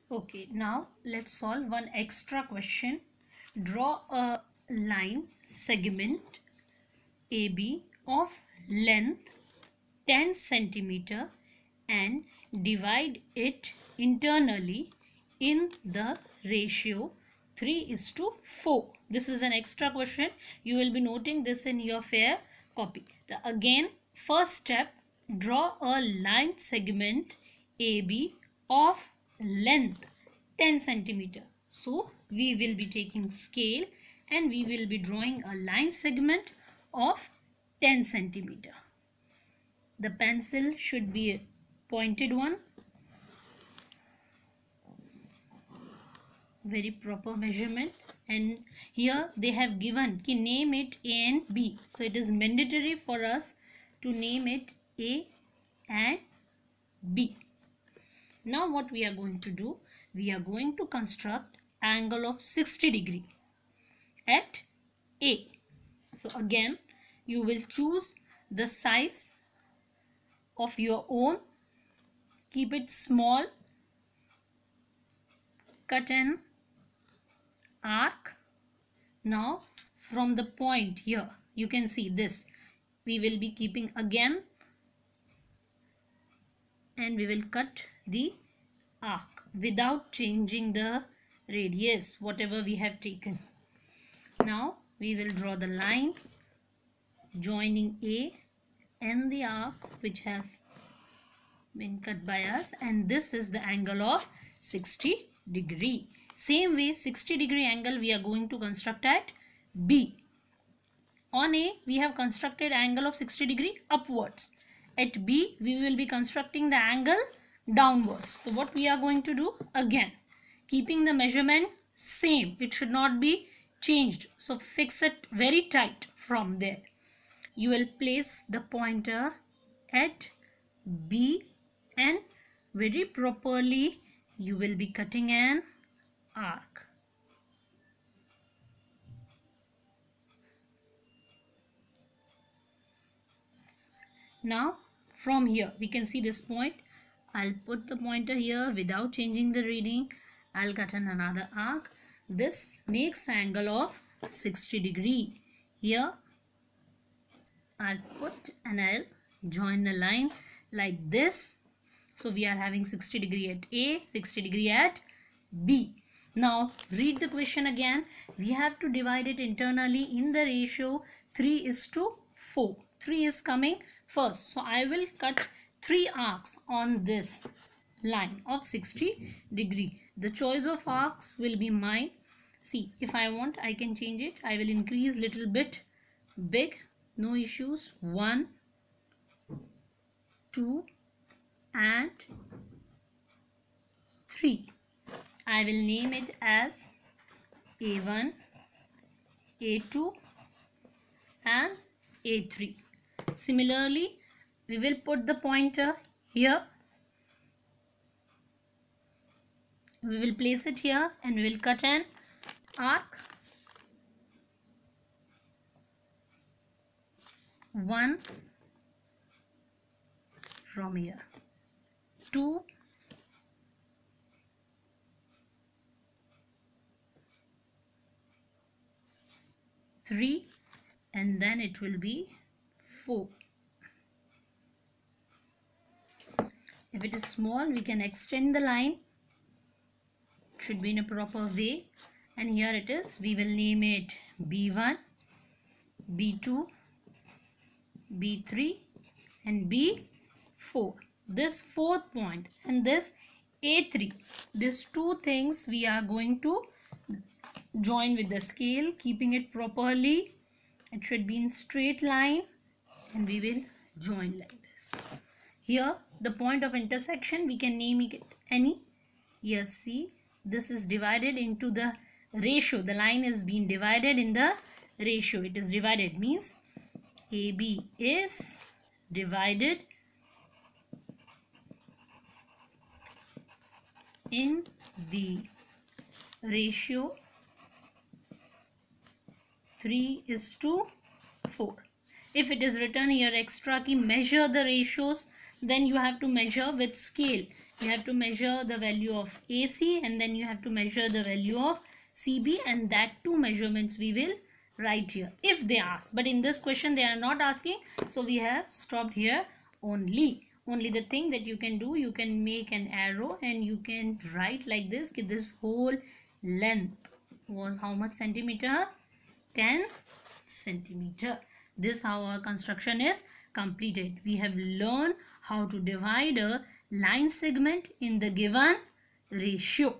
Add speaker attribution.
Speaker 1: Okay, now let's solve one extra question. Draw a line segment AB of length 10 centimeter and divide it internally in the ratio 3:4. This is an extra question. You will be noting this in your fair copy. Again, first step, draw a line segment AB of length 10 centimeter. So we will be taking scale and we will be drawing a line segment of 10 centimeter. The pencil should be a pointed one. Very proper measurement. And here they have given ki name it A and B. So it is mandatory for us to name it A and B. Now what we are going to do? We are going to construct angle of 60 degree at A. So again, you will choose the size of your own. Keep it small. Cut an arc. Now from the point here, you can see this. We will be keeping again and we will cut the arc without changing the radius, whatever we have taken. Now we will draw the line joining A and the arc which has been cut by us, and this is the angle of 60 degree. Same way 60 degree angle we are going to construct at B. On A we have constructed angle of 60 degree upwards. At B we will be constructing the angle downwards. So what we are going to do, again keeping the measurement same, it should not be changed, so fix it very tight. From there you will place the pointer at B and very properly you will be cutting an arc. Now from here we can see this point. I'll put the pointer here without changing the reading. I'll cut another arc. This makes angle of 60 degree. Here I'll put and I'll join the line like this. So we are having 60 degree at A, 60 degree at B. Now read the question again. We have to divide it internally in the ratio 3:4. 3 is coming first. So I will cut 3 arcs on this line of 60 degree. The choice of arcs will be mine. See, if I want, I can change it. I will increase little bit big. No issues. 1, 2 and 3. I will name it as A1, A2 and A3. Similarly, we will put the pointer here. We will place it here and we will cut an arc. 1 from here, 2, 3 and then it will be 4. If it is small, we can extend the line. It should be in a proper way. And here it is. We will name it B1, B2, B3 and B4. This fourth point and this A3. These two things we are going to join with the scale, keeping it properly. It should be in straight line and we will join like this. Here the point of intersection, we can name it any. Yes, see, this is divided into the ratio. The line is being divided in the ratio. It is divided means AB is divided in the ratio 3:4. If it is written here extra key, measure the ratios, then you have to measure with scale. You have to measure the value of AC, and then you have to measure the value of CB, and that two measurements we will write here if they ask. But in this question they are not asking, so we have stopped here only. Only the thing that you can do, you can make an arrow and you can write like this, this whole length was how much centimeter? 10 centimeter. This how our construction is completed. We have learned how to divide a line segment in the given ratio.